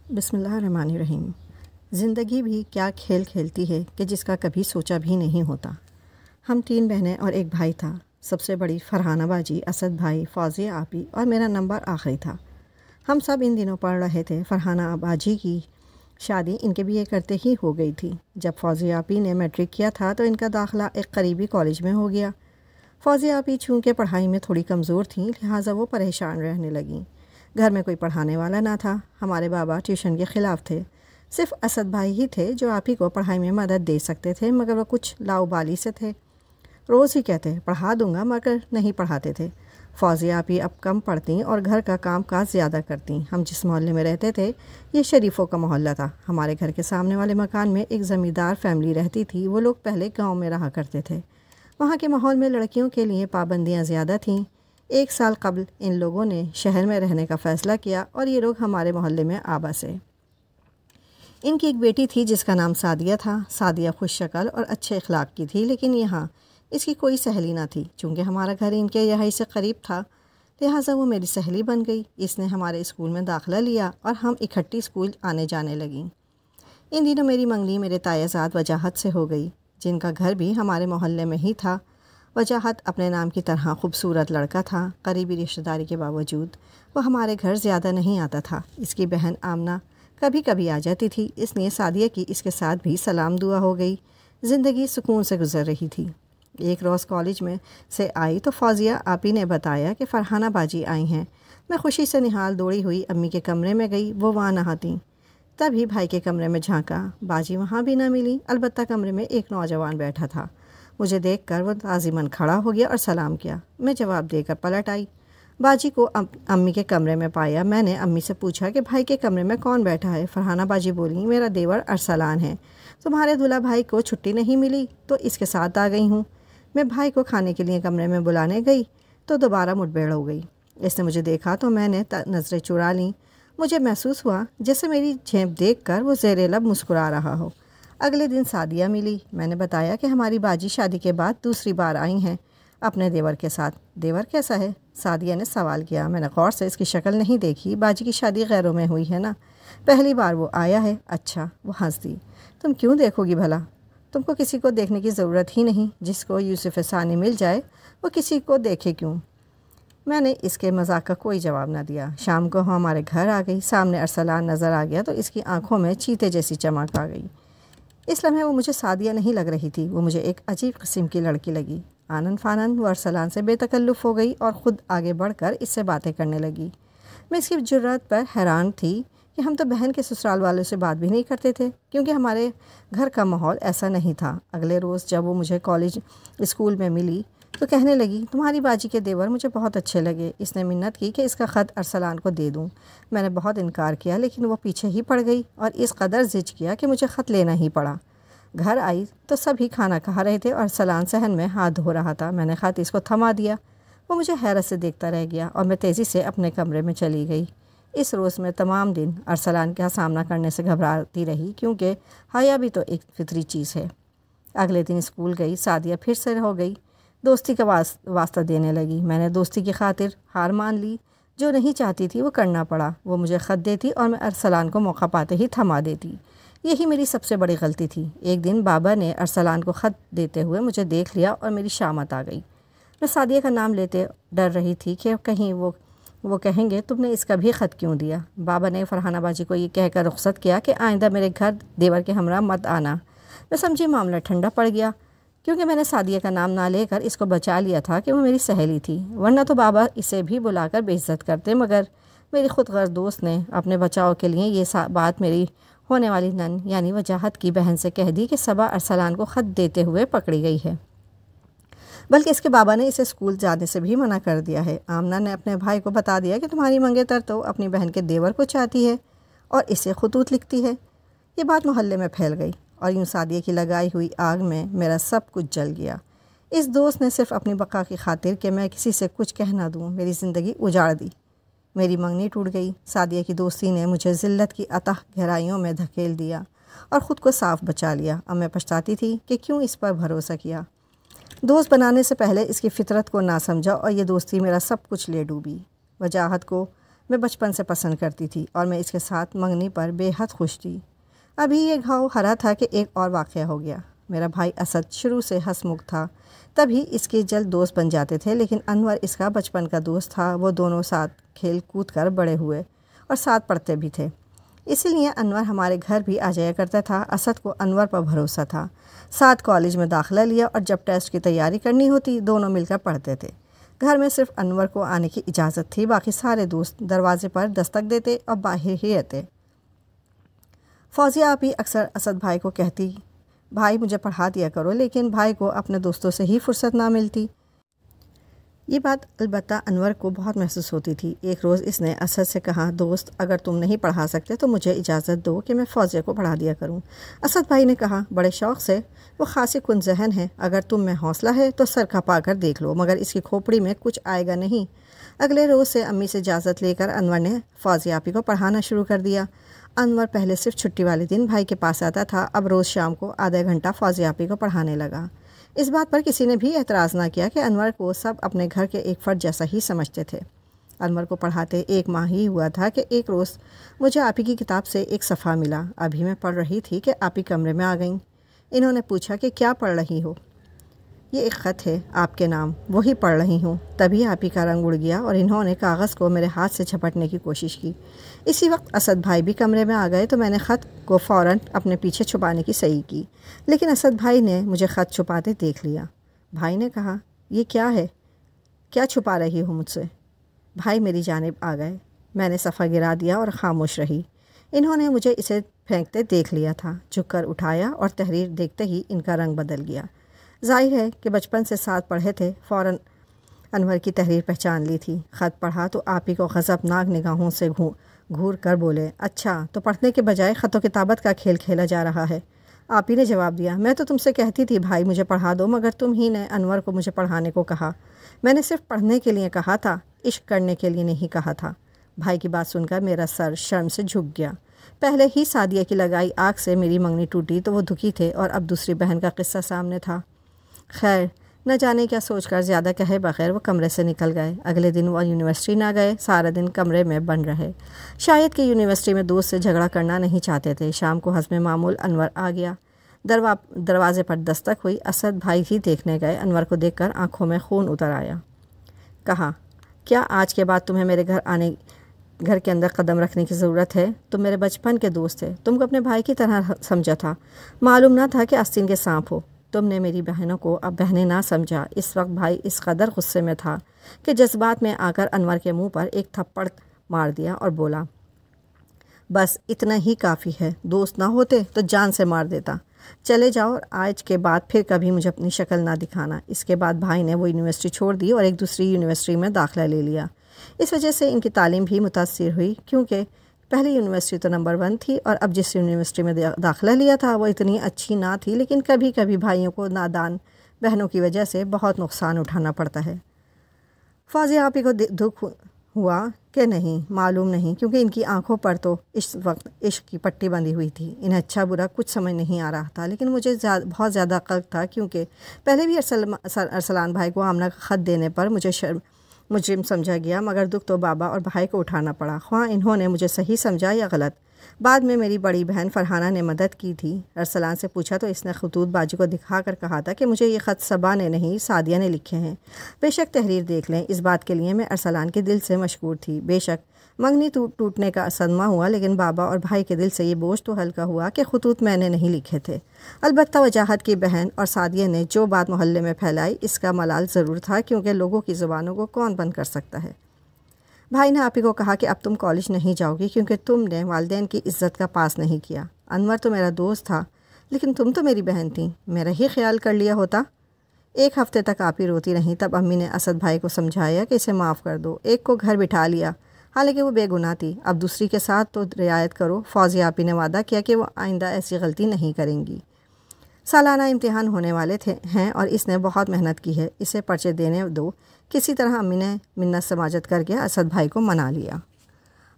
بسم اللہ الرحمن الرحیم۔ زندگی بھی کیا کھیل کھیلتی ہے کہ جس کا کبھی سوچا بھی نہیں ہوتا۔ ہم 3 بہنیں اور ایک بھائی تھا۔ سب سے بڑی فرحانہ باجی، اسد بھائی، فوزیہ آپی اور میرا نمبر آخری تھا۔ ہم سب ان دنوں پڑھ رہے تھے۔ فرحانہ باجی کی شادی ان کے BA کرتے ہی ہو گئی تھی۔ جب فوزیہ آپی نے میٹرک کیا تھا تو ان کا داخلہ ایک قریبی کالج میں ہو گیا۔ فوزیہ آپی چونکہ پڑھائی میں تھوڑی کمزور تھیں، لہٰذا وہ پریشان رہنے لگیں۔ گھر میں کوئی پڑھانے والا نہ تھا۔ ہمارے بابا ٹیوشن کے خلاف تھے۔ صرف اسد بھائی ہی تھے جو آپی کو پڑھائی میں مدد دے سکتے تھے، مگر وہ کچھ لاؤبالی سے تھے۔ روز ہی کہتے پڑھا دوں گا، مگر نہیں پڑھاتے تھے۔ فوزیہ آپی اب کم پڑھتیں اور گھر کا کام کاج زیادہ کرتیں۔ ہم جس محلے میں رہتے تھے یہ شریفوں کا محلہ تھا۔ ہمارے گھر کے سامنے والے مکان میں ایک زمیندار فیملی رہتی تھی۔ وہ لوگ پہلے گاؤں میں رہا کرتے تھے۔ وہاں کے ماحول میں لڑکیوں کے لیے پابندیاں زیادہ تھیں۔ 1 سال قبل ان لوگوں نے شہر میں رہنے کا فیصلہ کیا اور یہ لوگ ہمارے محلے میں آبا سے۔ ان کی ایک بیٹی تھی جس کا نام سعدیہ تھا۔ سعدیہ خوش شکل اور اچھے اخلاق کی تھی، لیکن یہاں اس کی کوئی سہیلی نہ تھی۔ چونکہ ہمارا گھر ان کے رہائش سے قریب تھا، لہٰذا وہ میری سہیلی بن گئی۔ اس نے ہمارے اسکول میں داخلہ لیا اور ہم اکٹھی اسکول آنے جانے لگیں۔ ان دنوں میری منگنی میرے تایازاد وجاہت سے ہو گئی، جن کا گھر بھی ہمارے محلے میں ہی تھا۔ وجاہت اپنے نام کی طرح خوبصورت لڑکا تھا۔ قریبی رشتہ داری کے باوجود وہ ہمارے گھر زیادہ نہیں آتا تھا۔ اس کی بہن آمنہ کبھی کبھی آ جاتی تھی، اس لیے سعدیہ کی اس کے ساتھ بھی سلام دعا ہو گئی۔ زندگی سکون سے گزر رہی تھی۔ ایک روز کالج میں سے آئی تو فوزیہ آپی نے بتایا کہ فرحانہ باجی آئی ہیں۔ میں خوشی سے نہال دوڑی ہوئی امی کے کمرے میں گئی، وہ وہاں نہ تھیں۔ تبھی بھائی کے کمرے میں جھانکا، باجی وہاں بھی نہ ملی، البتہ کمرے میں ایک نوجوان بیٹھا تھا۔ مجھے دیکھ کر وہ تعظیماً کھڑا ہو گیا اور سلام کیا۔ میں جواب دے کر پلٹ آئی۔ باجی کو امی کے کمرے میں پایا۔ میں نے امی سے پوچھا کہ بھائی کے کمرے میں کون بیٹھا ہے؟ فرحانہ باجی بولی، میرا دیور ارسلان ہے۔ تمہارے دولہا بھائی کو چھٹی نہیں ملی تو اس کے ساتھ آ گئی ہوں۔ میں بھائی کو کھانے کے لیے کمرے میں بلانے گئی تو دوبارہ مٹبھیڑ ہو گئی۔ اس نے مجھے دیکھا تو میں نے نظریں چرا لیں۔ مجھے محسوس ہوا جیسے میری جھیپ دیکھ کر وہ زیر لب مسکرا رہا ہو۔ اگلے دن سعدیہ ملی۔ میں نے بتایا کہ ہماری باجی شادی کے بعد دوسری بار آئی ہیں اپنے دیور کے ساتھ۔ دیور کیسا ہے؟ سعدیہ نے سوال کیا۔ میں نے غور سے اس کی شکل نہیں دیکھی۔ باجی کی شادی غیروں میں ہوئی ہے نا، پہلی بار وہ آیا ہے۔ اچھا، وہ ہنس دی۔ تم کیوں دیکھو گی بھلا؟ تم کو کسی کو دیکھنے کی ضرورت ہی نہیں۔ جس کو یوسف ثانی مل جائے وہ کسی کو دیکھے کیوں؟ میں نے اس کے مذاق کا کوئی جواب نہ دیا۔ شام کو ہمارے گھر آ گئی۔ سامنے ارسلان نظر آ گیا تو اس کی آنکھوں میں چیتے جیسی چمک آ گئی۔ اس لمحے وہ مجھے سعدیہ نہیں لگ رہی تھی، وہ مجھے ایک عجیب قسم کی لڑکی لگی۔ آنن فانن وہ ارسلان سے بے تکلف ہو گئی اور خود آگے بڑھ کر اس سے باتیں کرنے لگی۔ میں اس کی جرأت پر حیران تھی کہ ہم تو بہن کے سسرال والوں سے بات بھی نہیں کرتے تھے، کیونکہ ہمارے گھر کا ماحول ایسا نہیں تھا۔ اگلے روز جب وہ مجھے اسکول میں ملی تو کہنے لگی، تمہاری باجی کے دیور مجھے بہت اچھے لگے۔ اس نے منت کی کہ اس کا خط ارسلان کو دے دوں۔ میں نے بہت انکار کیا، لیکن وہ پیچھے ہی پڑ گئی اور اس قدر ضد کیا کہ مجھے خط لینا ہی پڑا۔ گھر آئی تو سبھی کھانا کھا رہے تھے اور ارسلان صحن میں ہاتھ دھو رہا تھا۔ میں نے خط اس کو تھما دیا۔ وہ مجھے حیرت سے دیکھتا رہ گیا اور میں تیزی سے اپنے کمرے میں چلی گئی۔ اس روز میں تمام دن ارسلان کا سامنا کرنے سے گھبراتی رہی، کیونکہ حیا بھی تو ایک فطری چیز ہے۔ اگلے دن اسکول گئی۔ سعدیہ پھر سے ہو گئی، دوستی کا واسطہ دینے لگی۔ میں نے دوستی کی خاطر ہار مان لی۔ جو نہیں چاہتی تھی وہ کرنا پڑا۔ وہ مجھے خط دیتی اور میں ارسلان کو موقع پاتے ہی تھما دیتی۔ یہی میری سب سے بڑی غلطی تھی۔ ایک دن بابا نے ارسلان کو خط دیتے ہوئے مجھے دیکھ لیا اور میری شامت آ گئی۔ میں سعدیہ کا نام لیتے ڈر رہی تھی کہ کہیں وہ کہیں گے تم نے اس کا بھی خط کیوں دیا۔ بابا نے فرحانہ باجی کو یہ کہہ کر رخصت کیا کہ آئندہ میرے گھر دیور کے ہمراہ مت آنا۔ میں سمجھی معاملہ ٹھنڈا پڑ گیا، کیونکہ میں نے سعدیہ کا نام نہ لے کر اس کو بچا لیا تھا کہ وہ میری سہیلی تھی، ورنہ تو بابا اسے بھی بلا کر بے عزت کرتے۔ مگر میری خود غرض دوست نے اپنے بچاؤ کے لیے یہ بات میری ہونے والی نن یعنی وجاہت کی بہن سے کہہ دی کہ صبا ارسلان کو خط دیتے ہوئے پکڑی گئی ہے، بلکہ اس کے بابا نے اسے اسکول جانے سے بھی منع کر دیا ہے۔ آمنہ نے اپنے بھائی کو بتا دیا کہ تمہاری منگیتر تو اپنی بہن کے دیور کو چاہتی ہے اور اسے خطوط لکھتی ہے۔ یہ بات محلے میں پھیل گئی اور یوں سعدیہ کی لگائی ہوئی آگ میں میرا سب کچھ جل گیا۔ اس دوست نے صرف اپنی بقا کی خاطر کہ میں کسی سے کچھ کہہ نہ دوں میری زندگی اجاڑ دی۔ میری منگنی ٹوٹ گئی۔ سعدیہ کی دوستی نے مجھے ذلت کی اتح گہرائیوں میں دھکیل دیا اور خود کو صاف بچا لیا۔ اب میں پچھتاتی تھی کہ کیوں اس پر بھروسہ کیا۔ دوست بنانے سے پہلے اس کی فطرت کو نہ سمجھا اور یہ دوستی میرا سب کچھ لے ڈوبی۔ وجاہت کو میں بچپن سے پسند کرتی تھی اور میں اس کے ساتھ منگنی پر بے حد خوش تھی۔ ابھی یہ گھاؤ ہرا تھا کہ ایک اور واقعہ ہو گیا۔ میرا بھائی اسد شروع سے ہنسمکھ تھا، تبھی اس کے جلد دوست بن جاتے تھے، لیکن انور اس کا بچپن کا دوست تھا۔ وہ دونوں ساتھ کھیل کود کر بڑے ہوئے اور ساتھ پڑھتے بھی تھے، اسی لیے انور ہمارے گھر بھی آ جایا کرتا تھا۔ اسد کو انور پر بھروسہ تھا۔ ساتھ کالج میں داخلہ لیا اور جب ٹیسٹ کی تیاری کرنی ہوتی دونوں مل کر پڑھتے تھے۔ گھر میں صرف انور کو آنے کی اجازت تھی، باقی سارے دوست دروازے پر دستک دیتے اور باہر ہی رہتے۔ فوزیہ آپی اکثر اسد بھائی کو کہتی، بھائی مجھے پڑھا دیا کرو، لیکن بھائی کو اپنے دوستوں سے ہی فرصت نہ ملتی۔ یہ بات البتہ انور کو بہت محسوس ہوتی تھی۔ ایک روز اس نے اسد سے کہا، دوست اگر تم نہیں پڑھا سکتے تو مجھے اجازت دو کہ میں فوزیہ کو پڑھا دیا کروں۔ اسد بھائی نے کہا، بڑے شوق سے، وہ خاصی کن ذہن ہے، اگر تم میں حوصلہ ہے تو سر کھپا کر دیکھ لو، مگر اس کی کھوپڑی میں کچھ آئے گا نہیں۔ اگلے روز سے امی سے اجازت لے کر انور نے فوزیہ آپی کو پڑھانا شروع کر دیا۔ انور پہلے صرف چھٹی والے دن بھائی کے پاس آتا تھا، اب روز شام کو آدھا گھنٹہ فوزیہ آپی کو پڑھانے لگا۔ اس بات پر کسی نے بھی اعتراض نہ کیا کہ انور کو سب اپنے گھر کے ایک فرد جیسا ہی سمجھتے تھے۔ انور کو پڑھاتے 1 ماہ ہی ہوا تھا کہ ایک روز مجھے آپی کی کتاب سے ایک صفحہ ملا۔ ابھی میں پڑھ رہی تھی کہ آپی کمرے میں آ گئیں۔ انہوں نے پوچھا کہ کیا پڑھ رہی ہو؟ یہ ایک خط ہے آپ کے نام، وہی پڑھ رہی ہوں۔ تبھی آپی کا رنگ اڑ گیا اور انہوں نے کاغذ کو میرے ہاتھ سے جھپٹنے کی کوشش کی۔ اسی وقت اسد بھائی بھی کمرے میں آ گئے تو میں نے خط کو فوراً اپنے پیچھے چھپانے کی صحیح کی، لیکن اسد بھائی نے مجھے خط چھپاتے دیکھ لیا۔ بھائی نے کہا، یہ کیا ہے؟ کیا چھپا رہی ہو مجھ سے؟ بھائی میری جانب آ گئے۔ میں نے صفحہ گرا دیا اور خاموش رہی۔ انہوں نے مجھے اسے پھینکتے دیکھ لیا تھا، جھک کر اٹھایا اور تحریر دیکھتے ہی ان کا رنگ بدل گیا۔ ظاہر ہے کہ بچپن سے ساتھ پڑھے تھے، فوراً انور کی تحریر پہچان لی تھی۔ خط پڑھا تو آپی کو غضبناک نگاہوں سے گھور کر بولے، اچھا تو پڑھنے کے بجائے خط و کتابت کا کھیل کھیلا جا رہا ہے۔ آپی نے جواب دیا، میں تو تم سے کہتی تھی بھائی مجھے پڑھا دو، مگر تم ہی نے انور کو مجھے پڑھانے کو کہا۔ میں نے صرف پڑھنے کے لیے کہا تھا، عشق کرنے کے لیے نہیں کہا تھا۔ بھائی کی بات سن کر میرا سر شرم سے جھک گیا۔ پہلے ہی سعدیہ کی لگائی آگ سے میری منگنی ٹوٹی تو وہ دکھی تھے، اور اب دوسری بہن کا قصہ سامنے تھا۔ خیر، نہ جانے کیا سوچ کر زیادہ کہے بغیر وہ کمرے سے نکل گئے۔ اگلے دن وہ یونیورسٹی نہ گئے، سارا دن کمرے میں بند رہے۔ شاید کہ یونیورسٹی میں دوست سے جھگڑا کرنا نہیں چاہتے تھے۔ شام کو حسب معمول انور آ گیا۔ دروازے پر دستک ہوئی۔ اسد بھائی ہی دیکھنے گئے۔ انور کو دیکھ کر آنکھوں میں خون اتر آیا۔ کہا، کیا آج کے بعد تمہیں میرے گھر کے اندر قدم رکھنے کی ضرورت ہے؟ تم میرے بچپن کے دوست تھے، تم کو اپنے بھائی کی طرح سمجھا تھا، معلوم نہ تھا کہ آستین کے سانپ ہو۔ تم نے میری بہنوں کو اب بہنیں نہ سمجھا۔ اس وقت بھائی اس قدر غصے میں تھا کہ جذبات میں آ کر انور کے منہ پر ایک تھپڑ مار دیا اور بولا، بس اتنا ہی کافی ہے، دوست نہ ہوتے تو جان سے مار دیتا۔ چلے جاؤ اور آج کے بعد پھر کبھی مجھے اپنی شکل نہ دکھانا۔ اس کے بعد بھائی نے وہ یونیورسٹی چھوڑ دی اور ایک دوسری یونیورسٹی میں داخلہ لے لیا۔ اس وجہ سے ان کی تعلیم بھی متاثر ہوئی، کیونکہ پہلی یونیورسٹی تو نمبر 1 تھی اور اب جس یونیورسٹی میں داخلہ لیا تھا وہ اتنی اچھی نہ تھی، لیکن کبھی کبھی بھائیوں کو نادان بہنوں کی وجہ سے بہت نقصان اٹھانا پڑتا ہے۔ فوزیہ آپی کو دکھ ہوا کہ نہیں، معلوم نہیں، کیونکہ ان کی آنکھوں پر تو اس وقت عشق کی پٹی بندھی ہوئی تھی۔ انہیں اچھا برا کچھ سمجھ نہیں آ رہا تھا، لیکن مجھے بہت زیادہ قلق تھا، کیونکہ پہلے بھی ارسلان بھائی کو آمنہ کا خط دینے پر مجھے مجرم سمجھا گیا، مگر دکھ تو بابا اور بھائی کو اٹھانا پڑا، خواہ انہوں نے مجھے صحیح سمجھا یا غلط۔ بعد میں میری بڑی بہن فرحانہ نے مدد کی تھی۔ ارسلان سے پوچھا تو اس نے خطوط باجی کو دکھا کر کہا تھا کہ مجھے یہ خط صبا نے نہیں، سعدیہ نے لکھے ہیں، بے شک تحریر دیکھ لیں۔ اس بات کے لیے میں ارسلان کے دل سے مشکور تھی۔ بے شک منگنی ٹوٹنے کا صدمہ ہوا، لیکن بابا اور بھائی کے دل سے یہ بوجھ تو ہلکا ہوا کہ خطوط میں نے نہیں لکھے تھے۔ البتہ وجاہت کی بہن اور سعدیہ نے جو بات محلے میں پھیلائی، اس کا ملال ضرور تھا، کیونکہ لوگوں کی زبانوں کو کون بند کر سکتا ہے۔ بھائی نے آپی کو کہا کہ اب تم کالج نہیں جاؤ گی، کیونکہ تم نے والدین کی عزت کا پاس نہیں کیا۔ انور تو میرا دوست تھا، لیکن تم تو میری بہن تھیں، میرا ہی خیال کر لیا ہوتا۔ 1 ہفتے تک آپی روتی رہیں، تب امی نے اسد بھائی کو سمجھایا کہ اسے معاف کر دو۔ ایک کو گھر بٹھا لیا، حالانکہ وہ بے گناہ تھی، اب دوسری کے ساتھ تو رعایت کرو۔ فوزیہ آپی نے وعدہ کیا کہ وہ آئندہ ایسی غلطی نہیں کریں گی۔ سالانہ امتحان ہونے والے ہیں اور اس نے بہت محنت کی ہے، اسے پرچے دینے دو۔ کسی طرح امی نے منت سماجت کر کے اسد بھائی کو منا لیا۔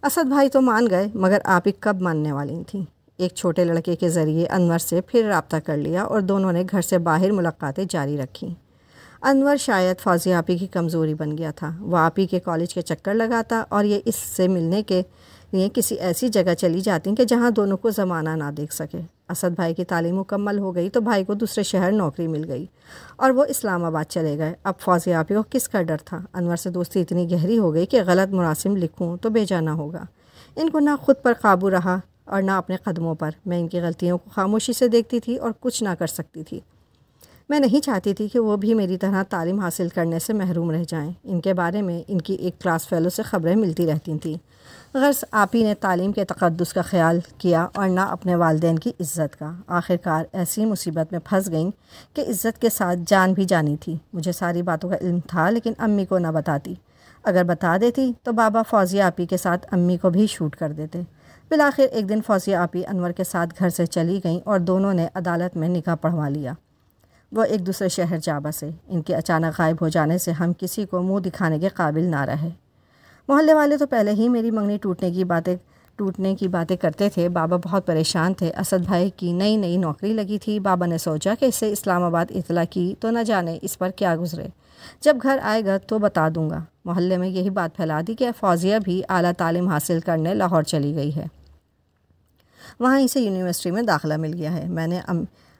اسد بھائی تو مان گئے، مگر آپی کب ماننے والی تھیں۔ ایک چھوٹے لڑکے کے ذریعے انور سے پھر رابطہ کر لیا اور دونوں نے گھر سے باہر ملاقاتیں جاری رکھیں۔ انور شاید فوزیہ آپی کی کمزوری بن گیا تھا۔ وہ آپی کے کالج کے چکر لگاتا اور یہ اس سے ملنے کے لیے کسی ایسی جگہ چلی جاتی کہ جہاں دونوں کو زمانہ نہ دیکھ سکے۔ اسد بھائی کی تعلیم مکمل ہو گئی تو بھائی کو دوسرے شہر نوکری مل گئی اور وہ اسلام آباد چلے گئے۔ اب فوزیہ آپی کو کس کا ڈر تھا؟ انور سے دوستی اتنی گہری ہو گئی کہ غلط مراسم لکھوں تو بے جانا ہوگا۔ ان کو نہ خود پر قابو رہا اور نہ اپنے قدموں پر۔ میں ان کی غلطیوں کو خاموشی سے دیکھتی تھی اور کچھ نہ کر سکتی تھی۔ میں نہیں چاہتی تھی کہ وہ بھی میری طرح تعلیم حاصل کرنے سے محروم رہ جائیں۔ ان کے بارے میں ان کی ایک کلاس فیلو سے خبریں ملتی رہتی تھیں۔ غرض آپی نے تعلیم کے تقدس کا خیال کیا اور نہ اپنے والدین کی عزت کا۔ آخرکار ایسی مصیبت میں پھنس گئیں کہ عزت کے ساتھ جان بھی جانی تھی۔ مجھے ساری باتوں کا علم تھا لیکن امی کو نہ بتاتی۔ اگر بتا دیتی تو بابا فوزیہ آپی کے ساتھ امی کو بھی شوٹ کر دیتے۔ بالآخر ایک دن فوزیہ آپی انور کے ساتھ گھر سے چلی گئیں اور دونوں نے عدالت میں نکاح پڑھوا لیا۔ وہ ایک دوسرے شہر جا بسے۔ ان کے اچانک غائب ہو جانے سے ہم کسی کو منہ دکھانے کے قابل نہ رہے۔ محلے والے تو پہلے ہی میری منگنی ٹوٹنے کی باتیں کرتے تھے۔ بابا بہت پریشان تھے۔ اسد بھائی کی نئی نوکری لگی تھی۔ بابا نے سوچا کہ اسے اسلام آباد اطلاع کی تو نہ جانے اس پر کیا گزرے۔ جب گھر آئے گا تو بتا دوں گا۔ محلے میں یہی بات پھیلا دی کہ فوزیہ بھی اعلیٰ تعلیم حاصل کرنے لاہور چلی گئی ہے۔ وہاں اسے یونیورسٹی میں داخلہ مل گیا ہے۔ میں نے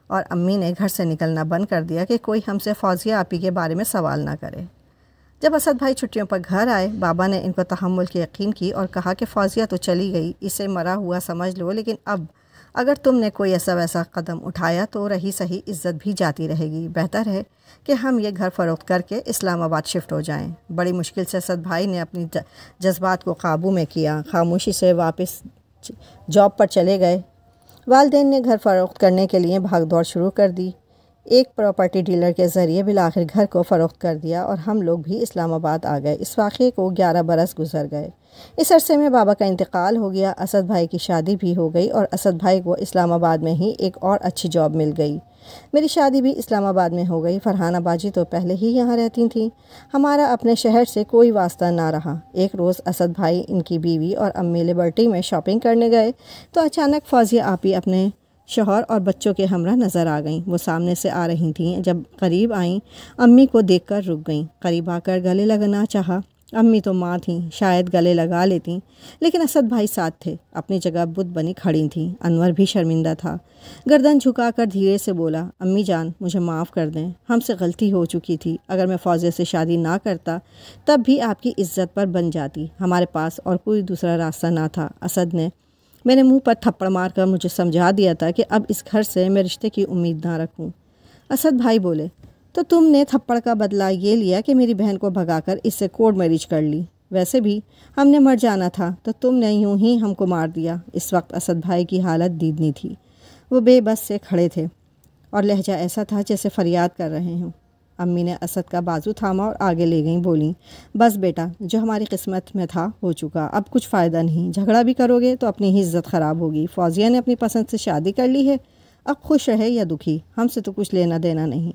اور امی نے گھر سے نکلنا بند کر دیا کہ کوئی ہم سے فوزیہ آپی کے بارے میں سوال نہ کرے۔ جب اسد بھائی چھٹیوں پر گھر آئے، بابا نے ان کو تحمل کی یقین کی اور کہا کہ فوزیہ تو چلی گئی، اسے مرا ہوا سمجھ لو، لیکن اب اگر تم نے کوئی ایسا ویسا قدم اٹھایا تو رہی صحیح عزت بھی جاتی رہے گی۔ بہتر ہے کہ ہم یہ گھر فروخت کر کے اسلام آباد شفٹ ہو جائیں۔ بڑی مشکل سے اسد بھائی نے اپنی جذبات کو قابو میں کیا، خاموشی سے واپس جاب پر چلے گئے۔ والدین نے گھر فروخت کرنے کے لیے بھاگ دوڑ شروع کر دی۔ ایک پراپرٹی ڈیلر کے ذریعے بالآخر گھر کو فروخت کر دیا اور ہم لوگ بھی اسلام آباد آ گئے۔ اس واقعے کو 11 برس گزر گئے۔ اس عرصے میں بابا کا انتقال ہو گیا، اسد بھائی کی شادی بھی ہو گئی اور اسد بھائی کو اسلام آباد میں ہی ایک اور اچھی جاب مل گئی۔ میری شادی بھی اسلام آباد میں ہو گئی۔ فرحانہ باجی تو پہلے ہی یہاں رہتی تھیں۔ ہمارا اپنے شہر سے کوئی واسطہ نہ رہا۔ ایک روز اسد بھائی، ان کی بیوی اور امی لبرٹی میں شاپنگ کرنے گئے تو اچانک فوزیہ آپی اپنے شوہر اور بچوں کے ہمراہ نظر آ گئیں۔ وہ سامنے سے آ رہی تھیں۔ جب قریب آئیں، امی کو دیکھ کر رک گئیں۔ قریب آ کر گلے لگنا چاہا۔ امی تو ماں تھیں، شاید گلے لگا لیتیں، لیکن اسد بھائی ساتھ تھے، اپنی جگہ بت بنی کھڑی تھیں۔ انور بھی شرمندہ تھا۔ گردن جھکا کر دھیرے سے بولا، امی جان مجھے معاف کر دیں، ہم سے غلطی ہو چکی تھی۔ اگر میں فوزیہ سے شادی نہ کرتا تب بھی آپ کی عزت پر بن جاتی۔ ہمارے پاس اور کوئی دوسرا راستہ نہ تھا۔ اسد نے میرے منہ پر تھپڑ مار کر مجھے سمجھا دیا تھا کہ اب اس گھر سے میں رشتے کی امید نہ رکھوں۔ اسد بھائی بولے، تو تم نے تھپڑ کا بدلہ یہ لیا کہ میری بہن کو بھگا کر اس سے کورٹ میرج کر لی۔ ویسے بھی ہم نے مر جانا تھا تو تم نے یوں ہی ہم کو مار دیا۔ اس وقت اسد بھائی کی حالت دیدنی تھی۔ وہ بے بس سے کھڑے تھے اور لہجہ ایسا تھا جیسے فریاد کر رہے ہوں۔ امی نے اسد کا بازو تھاما اور آگے لے گئیں، بولیں، بس بیٹا، جو ہماری قسمت میں تھا ہو چکا، اب کچھ فائدہ نہیں، جھگڑا بھی کرو گے تو اپنی ہی عزت خراب ہوگی۔ فوزیہ نے اپنی پسند سے شادی کر لی ہے، اب خوش رہے یا دکھی، ہم سے تو کچھ لینا دینا نہیں۔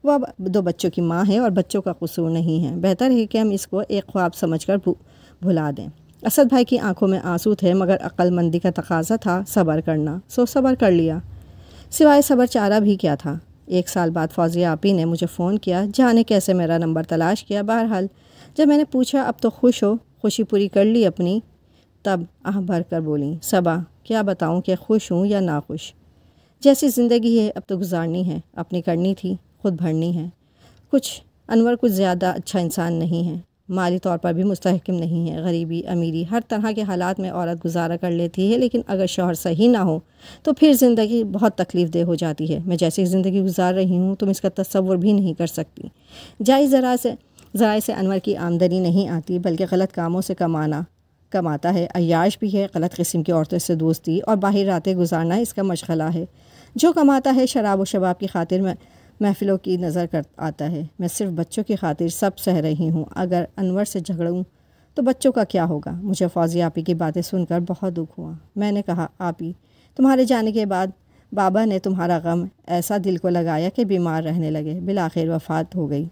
وہ اب 2 بچوں کی ماں ہے اور بچوں کا قصور نہیں ہے۔ بہتر ہے کہ ہم اس کو ایک خواب سمجھ کر بھلا دیں۔ اسد بھائی کی آنکھوں میں آنسو تھے، مگر عقل مندی کا تقاضا تھا صبر کرنا، سو صبر کر لیا۔ سوائے صبر چارہ بھی کیا تھا۔ 1 سال بعد فوزیہ آپی نے مجھے فون کیا، جانے کیسے میرا نمبر تلاش کیا۔ بہرحال جب میں نے پوچھا اب تو خوش ہو، خوشی پوری کر لی اپنی، تب آہ بھر کر بولیں، صبا کیا بتاؤں کہ خوش ہوں یا ناخوش، جیسی زندگی ہے اب تو گزارنی ہے، اپنی کرنی تھی خود بھرنی ہے۔ انور کچھ زیادہ اچھا انسان نہیں ہے، مالی طور پر بھی مستحکم نہیں ہے۔ غریبی امیری ہر طرح کے حالات میں عورت گزارا کر لیتی ہے، لیکن اگر شوہر صحیح نہ ہو تو پھر زندگی بہت تکلیف دہ ہو جاتی ہے۔ میں جیسی زندگی گزار رہی ہوں تم اس کا تصور بھی نہیں کر سکتی۔ جائز ذرائع سے انور کی آمدنی نہیں آتی، بلکہ غلط کاموں سے کماتا ہے، عیاش بھی ہے۔ غلط قسم کی عورتوں سے دوستی اور باہر راتیں گزارنا اس کا مشغلہ ہے۔ جو کماتا ہے شراب و شباب کی خاطر محفلوں کی نظر آتا ہے۔ میں صرف بچوں کی خاطر سب سہ رہی ہوں۔ اگر انور سے جھگڑوں تو بچوں کا کیا ہوگا؟ مجھے فوزیہ آپی کی باتیں سن کر بہت دکھ ہوا۔ میں نے کہا، آپی، تمہارے جانے کے بعد بابا نے تمہارا غم ایسا دل کو لگایا کہ بیمار رہنے لگے، بالآخر وفات ہو گئی۔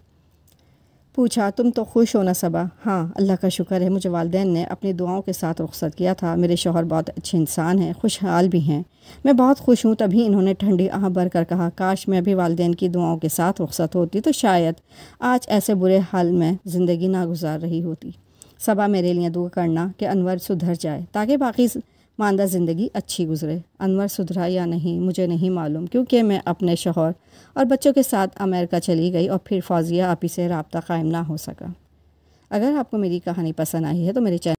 پوچھا تم تو خوش ہو نا صبا؟ ہاں اللہ کا شکر ہے، مجھے والدین نے اپنی دعاؤں کے ساتھ رخصت کیا تھا۔ میرے شوہر بہت اچھے انسان ہیں، خوشحال بھی ہیں، میں بہت خوش ہوں۔ تبھی انہوں نے ٹھنڈی آہ بھر کر کہا، کاش میں بھی والدین کی دعاؤں کے ساتھ رخصت ہوتی تو شاید آج ایسے برے حال میں زندگی نہ گزار رہی ہوتی۔ صبا میرے لیے دعا کرنا کہ انور سدھر جائے تاکہ باقی ماندہ زندگی اچھی گزرے۔ انور سدھرا یا نہیں مجھے نہیں معلوم، کیونکہ میں اپنے شوہر اور بچوں کے ساتھ امریکہ چلی گئی اور پھر فوزیہ آپی سے رابطہ قائم نہ ہو سکا۔ اگر آپ کو میری کہانی پسند آئی ہے تو میرے چینل